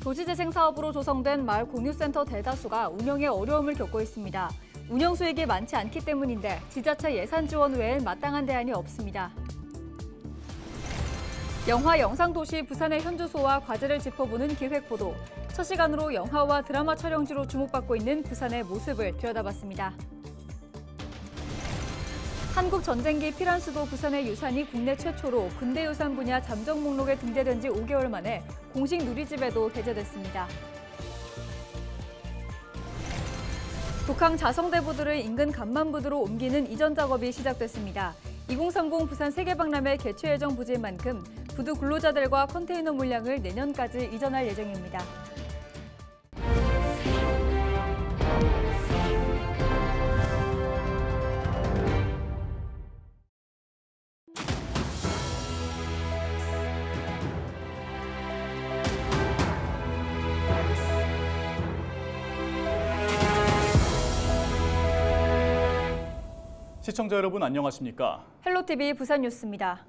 도시재생 사업으로 조성된 마을 공유센터 대다수가 운영에 어려움을 겪고 있습니다. 운영 수익이 많지 않기 때문인데 지자체 예산 지원 외엔 마땅한 대안이 없습니다. 영화 영상도시 부산의 현주소와 과제를 짚어보는 기획보도. 첫 시간으로 영화와 드라마 촬영지로 주목받고 있는 부산의 모습을 들여다봤습니다. 한국 전쟁기 피란수도 부산의 유산이 국내 최초로 근대유산 분야 잠정 목록에 등재된 지 5개월 만에 공식 누리집에도 게재됐습니다. 북한 자성대부들을 인근 간만부두로 옮기는 이전 작업이 시작됐습니다. 2030 부산 세계박람회 개최 예정 부지인 만큼 부두 근로자들과 컨테이너 물량을 내년까지 이전할 예정입니다. 시청자 여러분 안녕하십니까? 헬로티비 부산 뉴스입니다.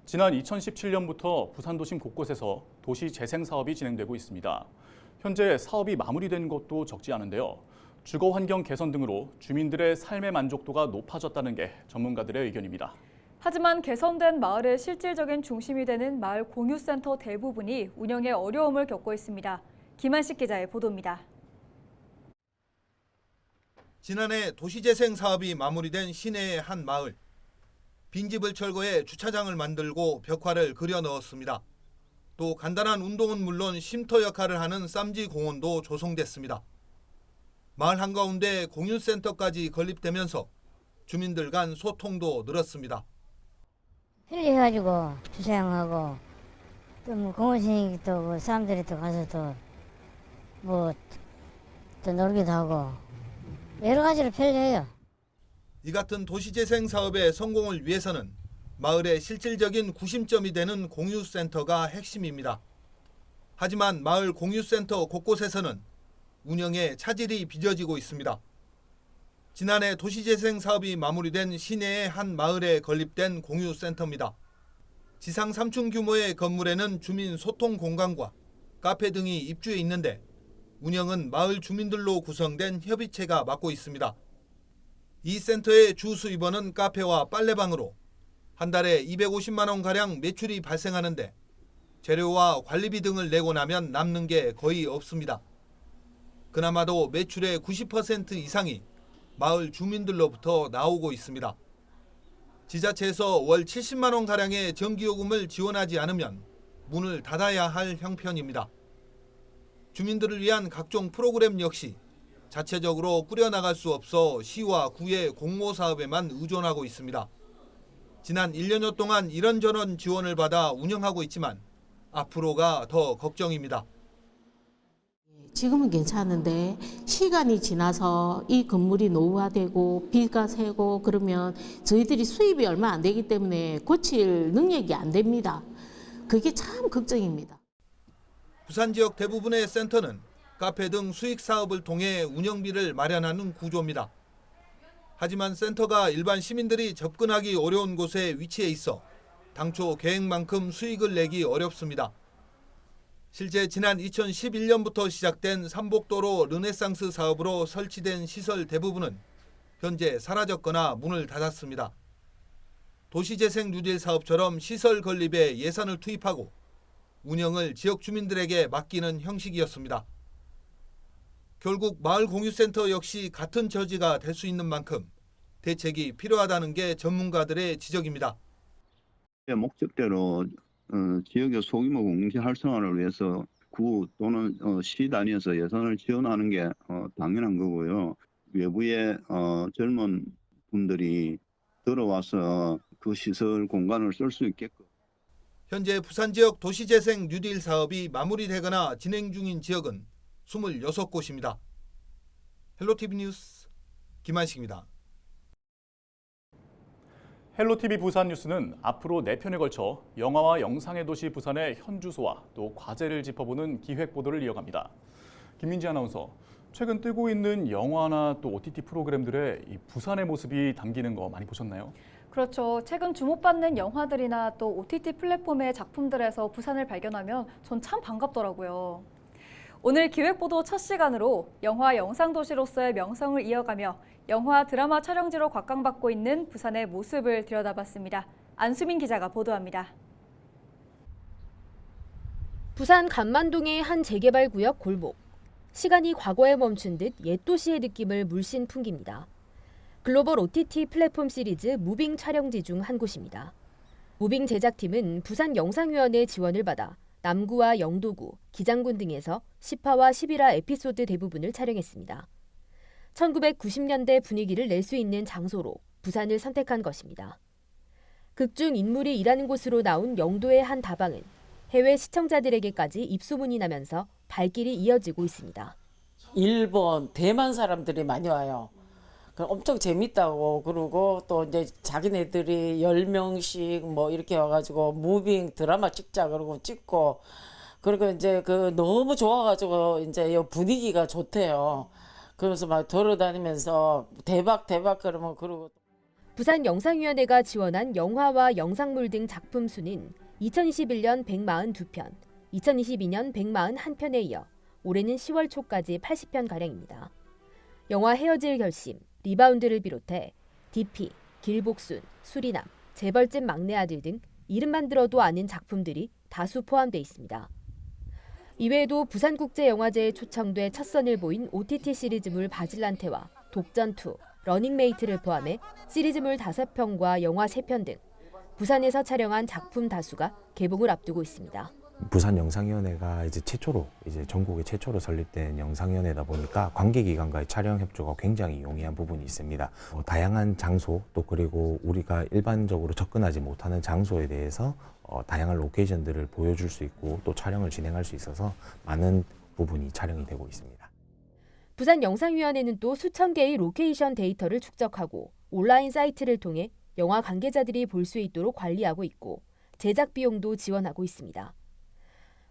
지난 2017년부터 부산 도심 곳곳에서 도시 재생 사업이 진행되고 있습니다. 현재 사업이 마무리된 것도 적지 않은데요. 주거 환경 개선 등으로 주민들의 삶의 만족도가 높아졌다는 게 전문가들의 의견입니다. 하지만 개선된 마을의 실질적인 중심이 되는 마을 공유센터 대부분이 운영에 어려움을 겪고 있습니다. 김한식 기자의 보도입니다. 지난해 도시재생 사업이 마무리된 시내의 한 마을. 빈집을 철거해 주차장을 만들고 벽화를 그려 넣었습니다. 또 간단한 운동은 물론 쉼터 역할을 하는 쌈지 공원도 조성됐습니다. 마을 한가운데 공유센터까지 건립되면서 주민들 간 소통도 늘었습니다. 편리해가지고 주차장하고 또 뭐 공원생이 또 사람들이 또 가서 또 뭐 또 놀기도 하고 여러 가지로 편리해요. 이 같은 도시재생 사업의 성공을 위해서는 마을의 실질적인 구심점이 되는 공유센터가 핵심입니다. 하지만 마을 공유센터 곳곳에서는 운영에 차질이 빚어지고 있습니다. 지난해 도시재생 사업이 마무리된 시내의 한 마을에 건립된 공유센터입니다. 지상 3층 규모의 건물에는 주민 소통 공간과 카페 등이 입주해 있는데 운영은 마을 주민들로 구성된 협의체가 맡고 있습니다. 이 센터의 주 수입원은 카페와 빨래방으로 한 달에 250만 원가량 매출이 발생하는데 재료와 관리비 등을 내고 나면 남는 게 거의 없습니다. 그나마도 매출의 90% 이상이 마을 주민들로부터 나오고 있습니다. 지자체에서 월 70만 원가량의 전기요금을 지원하지 않으면 문을 닫아야 할 형편입니다. 주민들을 위한 각종 프로그램 역시 자체적으로 꾸려나갈 수 없어 시와 구의 공모사업에만 의존하고 있습니다. 지난 1년여 동안 이런저런 지원을 받아 운영하고 있지만 앞으로가 더 걱정입니다. 지금은 괜찮은데 시간이 지나서 이 건물이 노후화되고 비가 새고 그러면 저희들이 수입이 얼마 안 되기 때문에 고칠 능력이 안 됩니다. 그게 참 걱정입니다. 부산 지역 대부분의 센터는 카페 등 수익 사업을 통해 운영비를 마련하는 구조입니다. 하지만 센터가 일반 시민들이 접근하기 어려운 곳에 위치해 있어 당초 계획만큼 수익을 내기 어렵습니다. 실제 지난 2011년부터 시작된 삼복도로 르네상스 사업으로 설치된 시설 대부분은 현재 사라졌거나 문을 닫았습니다. 도시재생 뉴딜 사업처럼 시설 건립에 예산을 투입하고 운영을 지역 주민들에게 맡기는 형식이었습니다. 결국 마을 공유센터 역시 같은 처지가 될 수 있는 만큼 대책이 필요하다는 게 전문가들의 지적입니다. 목적대로 지역의 소규모 공시 활성화를 위해서 구 또는 시 단위에서 예산을 지원하는 게 당연한 거고요. 외부의 젊은 분들이 들어와서 그 시설 공간을 쓸 수 있게끔. 현재 부산 지역 도시재생 뉴딜 사업이 마무리되거나 진행 중인 지역은 26곳입니다. 헬로티비 뉴스 김한식입니다. 헬로티비 부산 뉴스는 앞으로 4편에 걸쳐 영화와 영상의 도시 부산의 현주소와 또 과제를 짚어보는 기획보도를 이어갑니다. 김민지 아나운서, 최근 뜨고 있는 영화나 또 OTT 프로그램들의 이 부산의 모습이 담기는 거 많이 보셨나요? 그렇죠. 최근 주목받는 영화들이나 또 OTT 플랫폼의 작품들에서 부산을 발견하면 전 참 반갑더라고요. 오늘 기획보도 첫 시간으로 영화 영상도시로서의 명성을 이어가며 영화 드라마 촬영지로 곽강받고 있는 부산의 모습을 들여다봤습니다. 안수민 기자가 보도합니다. 부산 간만동의 한 재개발 구역 골목. 시간이 과거에 멈춘 듯 옛 도시의 느낌을 물씬 풍깁니다. 글로벌 OTT 플랫폼 시리즈 무빙 촬영지 중 한 곳입니다. 무빙 제작팀은 부산 영상위원회 지원을 받아 남구와 영도구, 기장군 등에서 10화와 11화 에피소드 대부분을 촬영했습니다. 1990년대 분위기를 낼 수 있는 장소로 부산을 선택한 것입니다. 극중 인물이 일하는 곳으로 나온 영도의 한 다방은 해외 시청자들에게까지 입소문이 나면서 발길이 이어지고 있습니다. 일본, 대만 사람들이 많이 와요. 엄청 재밌다고 그러고 또 이제 자기네들이 10명씩 뭐 이렇게 와가지고 무빙 드라마 찍자 그러고 찍고 그리고 이제 그 너무 좋아가지고 이제 이 분위기가 좋대요. 그래서 막 돌아다니면서 대박 그러면 그러고. 부산 영상위원회가 지원한 영화와 영상물 등 작품 수는 2021년 142편, 2022년 141편에 이어 올해는 10월 초까지 80편가량입니다. 영화 헤어질 결심, 리바운드를 비롯해 DP, 길복순, 수리남, 재벌집 막내 아들 등 이름만 들어도 아는 작품들이 다수 포함돼 있습니다. 이외에도 부산국제영화제에 초청돼 첫 선을 보인 OTT 시리즈물 바질란테와 독전2, 러닝메이트를 포함해 시리즈물 5편과 영화 3편 등 부산에서 촬영한 작품 다수가 개봉을 앞두고 있습니다. 부산 영상위원회가 최초로 전국에 최초로 설립된 영상위원회다 보니까 관계기관과의 촬영 협조가 굉장히 용이한 부분이 있습니다. 다양한 장소 또 그리고 우리가 일반적으로 접근하지 못하는 장소에 대해서 다양한 로케이션들을 보여줄 수 있고 또 촬영을 진행할 수 있어서 많은 부분이 촬영이 되고 있습니다. 부산 영상위원회는 또 수천 개의 로케이션 데이터를 축적하고 온라인 사이트를 통해 영화 관계자들이 볼 수 있도록 관리하고 있고 제작 비용도 지원하고 있습니다.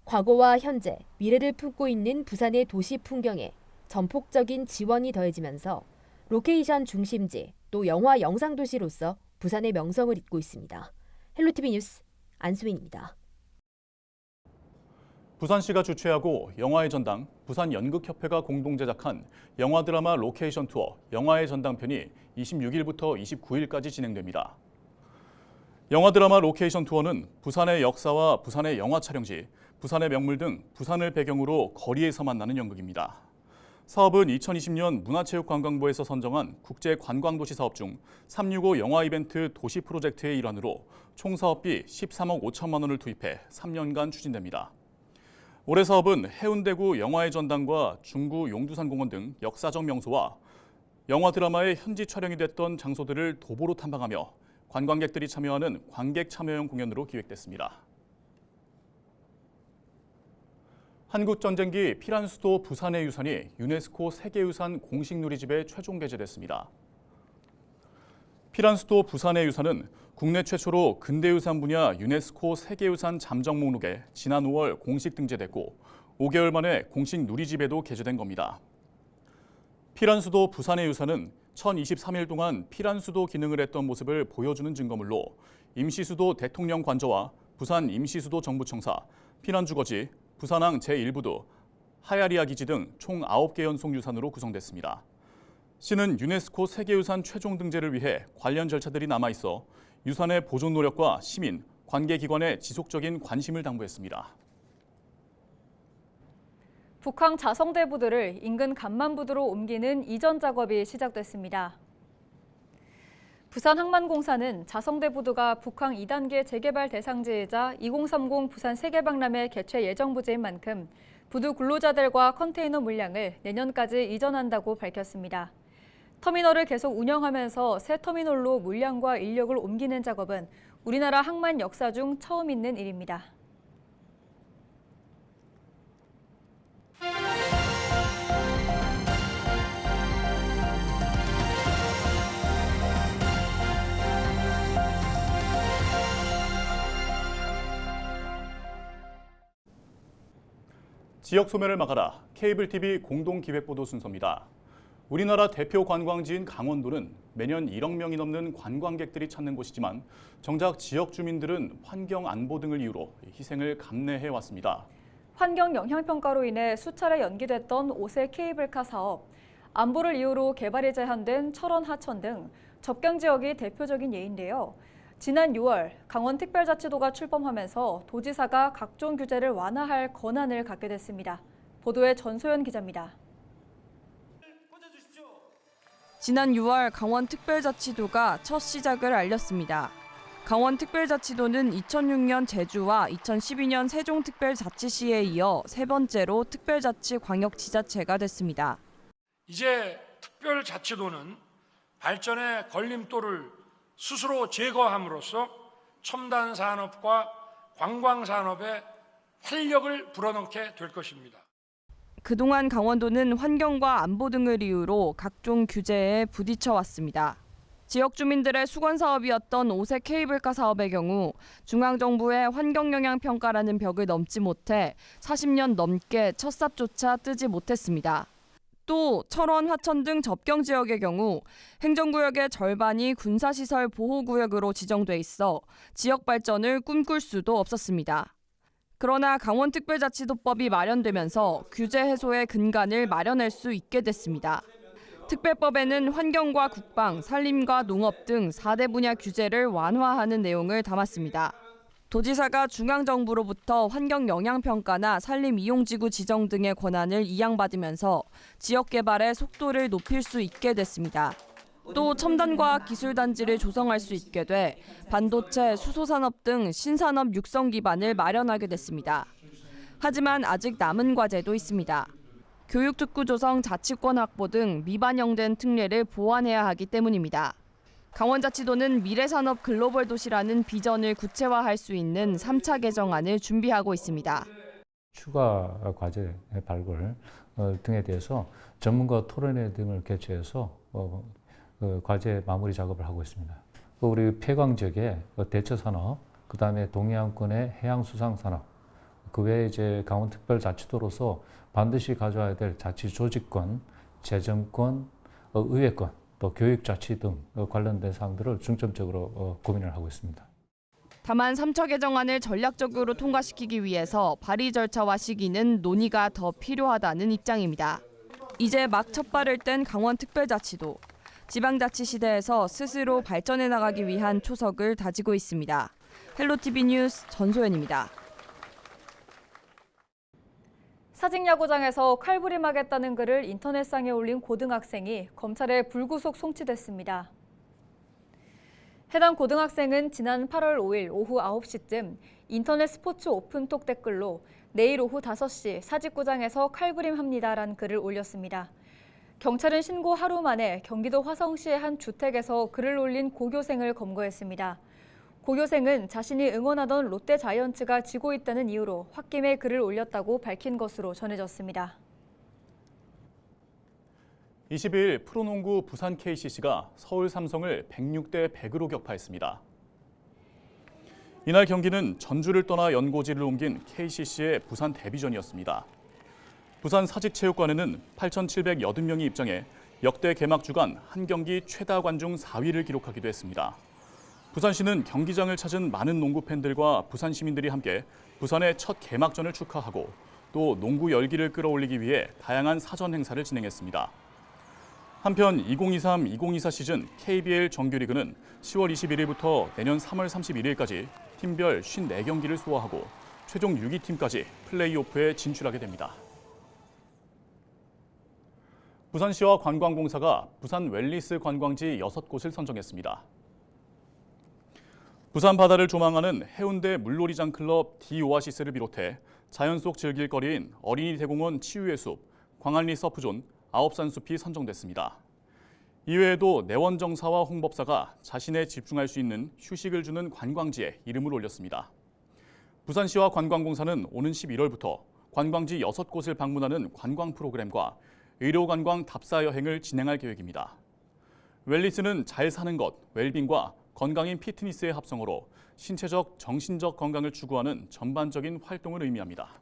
과거와 현재, 미래를 품고 있는 부산의 도시 풍경에 전폭적인 지원이 더해지면서 로케이션 중심지 또 영화 영상도시로서 부산의 명성을 잇고 있습니다. 헬로티비 뉴스 안수민입니다. 부산시가 주최하고 영화의 전당, 부산연극협회가 공동 제작한 영화 드라마 로케이션 투어 영화의 전당편이 26일부터 29일까지 진행됩니다. 영화 드라마 로케이션 투어는 부산의 역사와 부산의 영화 촬영지, 부산의 명물 등 부산을 배경으로 거리에서 만나는 연극입니다. 사업은 2020년 문화체육관광부에서 선정한 국제관광도시 사업 중 365 영화 이벤트 도시 프로젝트의 일환으로 총 사업비 13억 5천만 원을 투입해 3년간 추진됩니다. 올해 사업은 해운대구 영화의 전당과 중구 용두산공원 등 역사적 명소와 영화 드라마의 현지 촬영이 됐던 장소들을 도보로 탐방하며 관광객들이 참여하는 관객 참여형 공연으로 기획됐습니다. 한국전쟁기 피란수도 부산의 유산이 유네스코 세계유산 공식 누리집에 최종 게재됐습니다. 피란수도 부산의 유산은 국내 최초로 근대유산 분야 유네스코 세계유산 잠정 목록에 지난 5월 공식 등재됐고 5개월 만에 공식 누리집에도 게재된 겁니다. 피란수도 부산의 유산은 1023일 동안 피란수도 기능을 했던 모습을 보여주는 증거물로 임시수도 대통령 관저와 부산 임시수도 정부청사, 피난주거지, 부산항 제1부도, 하야리아 기지 등 총 9개 연속 유산으로 구성됐습니다. 시는 유네스코 세계유산 최종 등재를 위해 관련 절차들이 남아있어 유산의 보존 노력과 시민, 관계기관의 지속적인 관심을 당부했습니다. 북한 자성대부들을 인근 간만부두로 옮기는 이전 작업이 시작됐습니다. 부산항만공사는 자성대부두가 북항 2단계 재개발 대상지이자 2030 부산 세계박람회 개최 예정 부지인 만큼 부두 근로자들과 컨테이너 물량을 내년까지 이전한다고 밝혔습니다. 터미널을 계속 운영하면서 새 터미널로 물량과 인력을 옮기는 작업은 우리나라 항만 역사 중 처음 있는 일입니다. 지역 소멸을 막아라. 케이블 TV 공동 기획보도 순서입니다. 우리나라 대표 관광지인 강원도는 매년 1억 명이 넘는 관광객들이 찾는 곳이지만 정작 지역 주민들은 환경 안보 등을 이유로 희생을 감내해 왔습니다. 환경 영향평가로 인해 수차례 연기됐던 5세 케이블카 사업, 안보를 이유로 개발이 제한된 철원 하천 등 접경 지역이 대표적인 예인데요. 지난 6월 강원특별자치도가 출범하면서 도지사가 각종 규제를 완화할 권한을 갖게 됐습니다. 보도에 전소연 기자입니다. 지난 6월 강원특별자치도가 첫 시작을 알렸습니다. 강원특별자치도는 2006년 제주와 2012년 세종특별자치시에 이어 세 번째로 특별자치 광역지자체가 됐습니다. 이제 특별자치도는 발전의 걸림돌을 스스로 제거함으로써 첨단 산업과 관광 산업에 활력을 불어넣게 될 것입니다. 그동안 강원도는 환경과 안보 등을 이유로 각종 규제에 부딪혀 왔습니다. 지역 주민들의 수건 사업이었던 5세 케이블카 사업의 경우 중앙정부의 환경영향평가라는 벽을 넘지 못해 40년 넘게 첫 삽조차 뜨지 못했습니다. 또 철원, 화천 등 접경 지역의 경우 행정구역의 절반이 군사시설 보호구역으로 지정돼 있어 지역 발전을 꿈꿀 수도 없었습니다. 그러나 강원특별자치도법이 마련되면서 규제 해소의 근간을 마련할 수 있게 됐습니다. 특별법에는 환경과 국방, 산림과 농업 등 4대 분야 규제를 완화하는 내용을 담았습니다. 도지사가 중앙정부로부터 환경영향평가나 산림이용지구 지정 등의 권한을 이양받으면서 지역개발의 속도를 높일 수 있게 됐습니다. 또 첨단과학 기술단지를 조성할 수 있게 돼 반도체, 수소산업 등 신산업 육성 기반을 마련하게 됐습니다. 하지만 아직 남은 과제도 있습니다. 교육특구 조성, 자치권 확보 등 미반영된 특례를 보완해야 하기 때문입니다. 강원자치도는 미래산업 글로벌 도시라는 비전을 구체화할 수 있는 3차 개정안을 준비하고 있습니다. 추가 과제 발굴 등에 대해서 전문가 토론회 등을 개최해서 과제 마무리 작업을 하고 있습니다. 우리 폐광 지역의 대처산업, 그다음에 동해안권의 해양수상산업, 그 외에 이제 강원특별자치도로서 반드시 가져와야 될 자치조직권, 재정권, 의회권, 또 교육자치 등 관련된 사항들을 중점적으로 고민을 하고 있습니다. 다만 3차 개정안을 전략적으로 통과시키기 위해서 발의 절차와 시기는 논의가 더 필요하다는 입장입니다. 이제 막 첫 발을 뗀 강원특별자치도. 지방자치 시대에서 스스로 발전해 나가기 위한 초석을 다지고 있습니다. 헬로티비 뉴스 전소연입니다. 사직야구장에서 칼부림하겠다는 글을 인터넷상에 올린 고등학생이 검찰에 불구속 송치됐습니다. 해당 고등학생은 지난 8월 5일 오후 9시쯤 인터넷 스포츠 오픈톡 댓글로 내일 오후 5시 사직구장에서 칼부림합니다라는 글을 올렸습니다. 경찰은 신고 하루 만에 경기도 화성시의 한 주택에서 글을 올린 고교생을 검거했습니다. 고교생은 자신이 응원하던 롯데자이언츠가 지고 있다는 이유로 홧김에 글을 올렸다고 밝힌 것으로 전해졌습니다. 22일 프로농구 부산 KCC가 서울 삼성을 106대 100으로 격파했습니다. 이날 경기는 전주를 떠나 연고지를 옮긴 KCC의 부산 데뷔전이었습니다. 부산 사직체육관에는 8,780명이 입장해 역대 개막 주간 한 경기 최다 관중 4위를 기록하기도 했습니다. 부산시는 경기장을 찾은 많은 농구 팬들과 부산 시민들이 함께 부산의 첫 개막전을 축하하고 또 농구 열기를 끌어올리기 위해 다양한 사전 행사를 진행했습니다. 한편 2023-2024 시즌 KBL 정규리그는 10월 21일부터 내년 3월 31일까지 팀별 54경기를 소화하고 최종 6위 팀까지 플레이오프에 진출하게 됩니다. 부산시와 관광공사가 부산 웰니스 관광지 6곳을 선정했습니다. 부산 바다를 조망하는 해운대 물놀이장 클럽 디오아시스를 비롯해 자연 속 즐길 거리인 어린이 대공원 치유의 숲, 광안리 서프존, 아홉산 숲이 선정됐습니다. 이외에도 내원정사와 홍법사가 자신에 집중할 수 있는 휴식을 주는 관광지에 이름을 올렸습니다. 부산시와 관광공사는 오는 11월부터 관광지 6곳을 방문하는 관광 프로그램과 의료관광 답사 여행을 진행할 계획입니다. 웰니스는 잘 사는 것, 웰빙과 건강인 피트니스의 합성어로 신체적, 정신적 건강을 추구하는 전반적인 활동을 의미합니다.